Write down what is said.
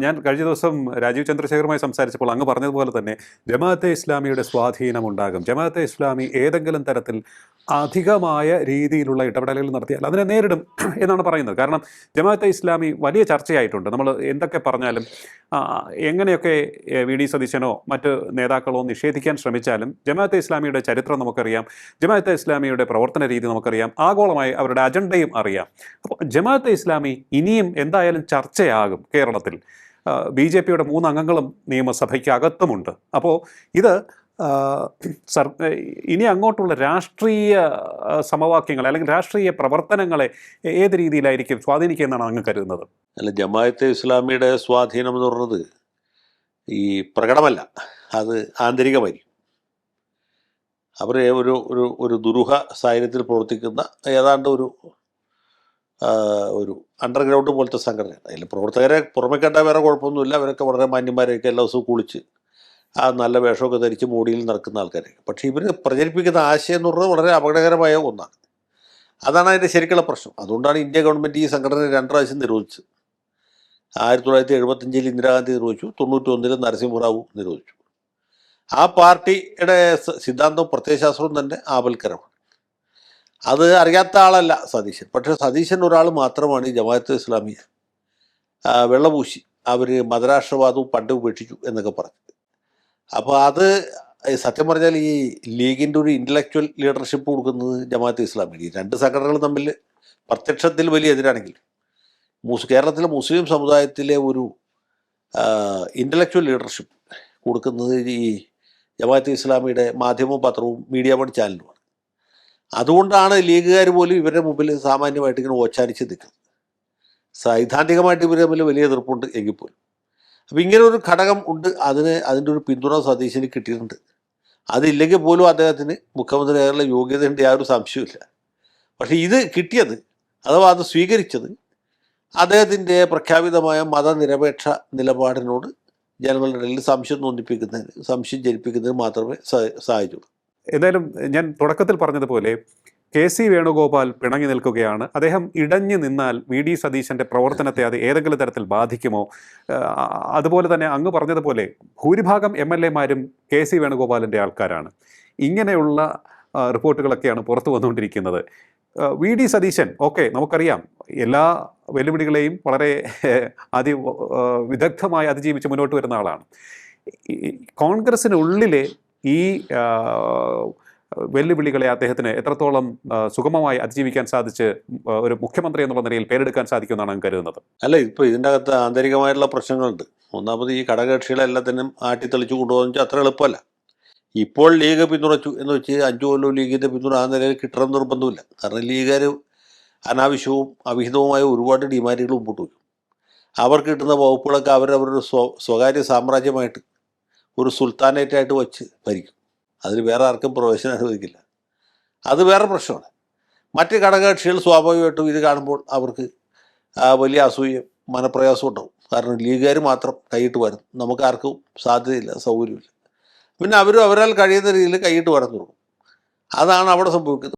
ഞാൻ കഴിഞ്ഞ ദിവസം രാജീവ് ചന്ദ്രശേഖറുമായി സംസാരിച്ചപ്പോൾ അങ്ങ് പറഞ്ഞതുപോലെ തന്നെ ജമാഅത്തെ ഇസ്ലാമിയുടെ സ്വാധീനം ഉണ്ടാകും. ജമാഅത്തെ ഇസ്ലാമി ഏതെങ്കിലും തരത്തിൽ അധികമായ രീതിയിലുള്ള ഇടപെടലുകൾ നടത്തിയാൽ അതിനെ നേരിടും എന്നാണ് പറയുന്നത്. കാരണം ജമാഅത്തെ ഇസ്ലാമി വലിയ ചർച്ചയായിട്ടുണ്ട്. നമ്മൾ എന്തൊക്കെ പറഞ്ഞാലും എങ്ങനെയൊക്കെ വി ഡി സതീശനോ മറ്റ് നേതാക്കളോ നിഷേധിക്കാൻ ശ്രമിച്ചാലും ജമാഅത്തെ ഇസ്ലാമിയുടെ ചരിത്രം നമുക്കറിയാം, ജമാഅത്തെ ഇസ്ലാമിയുടെ പ്രവർത്തന രീതി നമുക്കറിയാം, ആഗോളമായി അവരുടെ അജണ്ടയും അറിയാം. അപ്പോൾ ജമാഅത്തെ ഇസ്ലാമി ഇനിയും എന്തായാലും ചർച്ചയാകും കേരളത്തിൽ. ബി ജെ പിയുടെ 3 അംഗങ്ങളും നിയമസഭയ്ക്ക് അകത്തുമുണ്ട്. അപ്പോൾ ഇത് ഇനി അങ്ങോട്ടുള്ള രാഷ്ട്രീയ സമവാക്യങ്ങൾ അല്ലെങ്കിൽ രാഷ്ട്രീയ പ്രവർത്തനങ്ങളെ ഏത് രീതിയിലായിരിക്കും സ്വാധീനിക്കുമെന്നാണ് അങ്ങ് കരുതുന്നത്? അല്ല, ജമാഅത്തെ ഇസ്ലാമിയുടെ സ്വാധീനം എന്ന് പറയുന്നത് ഈ പ്രകടമല്ല, അത് ആന്തരികമായിരിക്കും. അവർ ഒരു ഒരു ഒരു ദുരൂഹ സാഹചര്യത്തിൽ പ്രവർത്തിക്കുന്ന ഏതാണ്ട് ഒരു അണ്ടർഗ്രൗണ്ട് പോലത്തെ സംഘടനയാണ്. അതിൽ പ്രവർത്തകരെ പുറമെ കണ്ടാൽ വേറെ കുഴപ്പമൊന്നുമില്ല. അവരൊക്കെ വളരെ മാന്യന്മാരെയൊക്കെ എല്ലാ ദിവസവും കുളിച്ച് ആ നല്ല വേഷമൊക്കെ ധരിച്ച് മോടിയിൽ നടക്കുന്ന ആൾക്കാരൊക്കെ. പക്ഷേ ഇവർ പ്രചരിപ്പിക്കുന്ന ആശയം എന്ന് പറയുന്നത് വളരെ അപകടകരമായ ഒന്നാണ്. അതാണ് അതിൻ്റെ ശരിക്കുള്ള പ്രശ്നം. അതുകൊണ്ടാണ് ഇന്ത്യ ഗവൺമെൻറ് ഈ സംഘടന 2 പ്രാവശ്യം നിരോധിച്ചത്. 1975 ഇന്ദിരാഗാന്ധി നിരോധിച്ചു, 91 നരസിംഹറാവു നിരോധിച്ചു. ആ പാർട്ടിയുടെ സിദ്ധാന്തവും പ്രത്യയശാസ്ത്രവും തന്നെ ആപൽക്കരമാണ്. അത് അറിയാത്ത ആളല്ല സതീശൻ. പക്ഷേ സതീശൻ ഒരാൾ മാത്രമാണ് ഈ ജമാഅത്തെ ഇസ്ലാമിയെ വെള്ളപൂശി അവർ മതരാഷ്ട്രവാദവും പണ്ട് ഉപേക്ഷിച്ചു എന്നൊക്കെ പറഞ്ഞത്. അപ്പോൾ അത് സത്യം പറഞ്ഞാൽ ഈ ലീഗിൻ്റെ ഒരു ഇൻ്റലക്ച്വൽ ലീഡർഷിപ്പ് കൊടുക്കുന്നത് ജമാഅത്തെ ഇസ്ലാമിയാണ്. ഈ 2 സംഘടനകൾ തമ്മിൽ പ്രത്യക്ഷത്തിൽ വലിയ എതിരാണെങ്കിൽ കേരളത്തിലെ മുസ്ലിം സമുദായത്തിലെ ഒരു ഇൻ്റലക്ച്വൽ ലീഡർഷിപ്പ് കൊടുക്കുന്നത് ഈ ജമാഅത്തെ ഇസ്ലാമിയുടെ മാധ്യമവും പത്രവും മീഡിയ വൺ ചാനലുമാണ്. അതുകൊണ്ടാണ് ലീഗുകാർ പോലും ഇവരുടെ മുമ്പിൽ സാമാന്യമായിട്ട് ഇങ്ങനെ ഓച്ചാനിച്ച് നിൽക്കുന്നത്. സൈദ്ധാന്തികമായിട്ട് ഇവർ തമ്മിൽ വലിയ എതിർപ്പുണ്ട് എങ്കിൽ പോലും. അപ്പോൾ ഇങ്ങനെ ഒരു ഘടകം ഉണ്ട്. അതിൻ്റെ ഒരു പിന്തുണ സതീശന് കിട്ടിയിട്ടുണ്ട്. അതില്ലെങ്കിൽ പോലും അദ്ദേഹത്തിന് മുഖ്യമന്ത്രിയായുള്ള യോഗ്യതയുണ്ട്, യാതൊരു സംശയമില്ല. പക്ഷേ ഇത് കിട്ടിയത് അഥവാ അത് സ്വീകരിച്ചത് അദ്ദേഹത്തിൻ്റെ പ്രഖ്യാപിതമായ മതനിരപേക്ഷ നിലപാടിനോട് ജനങ്ങളുടെ ഇടയിൽ സംശയം ജനിപ്പിക്കുന്നതിന് മാത്രമേ സഹായിച്ചുള്ളൂ. എന്തായാലും ഞാൻ തുടക്കത്തിൽ പറഞ്ഞതുപോലെ കെ.സി. വേണുഗോപാൽ പിണങ്ങി നിൽക്കുകയാണ്. അദ്ദേഹം ഇടഞ്ഞു നിന്നാൽ വി ഡി സതീശൻ്റെ പ്രവർത്തനത്തെ അത് ഏതെങ്കിലും തരത്തിൽ ബാധിക്കുമോ? അതുപോലെ തന്നെ അങ്ങ് പറഞ്ഞതുപോലെ ഭൂരിഭാഗം MLA-മാരും കെ.സി. വേണുഗോപാലിൻ്റെ ആൾക്കാരാണ്. ഇങ്ങനെയുള്ള റിപ്പോർട്ടുകളൊക്കെയാണ് പുറത്തു വന്നുകൊണ്ടിരിക്കുന്നത്. വി ഡി സതീശൻ നമുക്കറിയാം എല്ലാ വെല്ലുവിളികളെയും വളരെ വിദഗ്ധമായി അതിജീവിച്ച് മുന്നോട്ട് വരുന്ന ആളാണ്. കോൺഗ്രസിനുള്ളിലെ ഈ വെല്ലുവിളികളെ അദ്ദേഹത്തിന് എത്രത്തോളം സുഗമമായി അതിജീവിക്കാൻ സാധിച്ച് ഒരു മുഖ്യമന്ത്രി എന്നുള്ള നിലയിൽ പേരെടുക്കാൻ സാധിക്കുമെന്നാണ് ഞാൻ കരുതുന്നത്? അല്ല, ഇപ്പോൾ ഇതിൻ്റെ അകത്ത് ആന്തരികമായിട്ടുള്ള പ്രശ്നങ്ങളുണ്ട്. ഒന്നാമത് ഈ ഘടകകക്ഷികളെല്ലാത്തിനും ആട്ടിത്തെളിച്ചു കൊണ്ടുപോകാന്ന് വെച്ചാൽ അത്ര എളുപ്പമല്ല. ഇപ്പോൾ ലീഗ് പിന്തുണച്ചു എന്ന് വെച്ച് 5 കൊല്ലം ലീഗിൻ്റെ പിന്തുണ ആ നിലയിൽ കിട്ടണം നിർബന്ധമില്ല. കാരണം ലീഗുകാർ അനാവശ്യവും അവിഹിതവുമായ ഒരുപാട് ഡിമാൻഡുകൾ മുമ്പോട്ട് വയ്ക്കും. അവർക്ക് കിട്ടുന്ന വകുപ്പുകളൊക്കെ അവരവരുടെ സ്വകാര്യ സാമ്രാജ്യമായിട്ട് ഒരു സുൽത്താനേറ്റായിട്ട് വച്ച് ഭരിക്കും. അതിൽ വേറെ ആർക്കും പ്രവേശനം അനുവദിക്കില്ല. അത് വേറെ പ്രശ്നമാണ്. മറ്റ് ഘടകകക്ഷികൾ സ്വാഭാവികമായിട്ടും ഇത് കാണുമ്പോൾ അവർക്ക് വലിയ അസൂയ മനപ്രയാസം ഉണ്ടാവും. കാരണം ലീഗുകാർ മാത്രം കൈയിട്ട് വരും, നമുക്ക് ആർക്കും സാധ്യതയില്ല, സൗകര്യമില്ല. പിന്നെ അവരാൽ കഴിയുന്ന രീതിയിൽ കൈയിട്ട് വരാൻ തുടങ്ങും. അതാണ് അവിടെ സംഭവിക്കുന്നത്.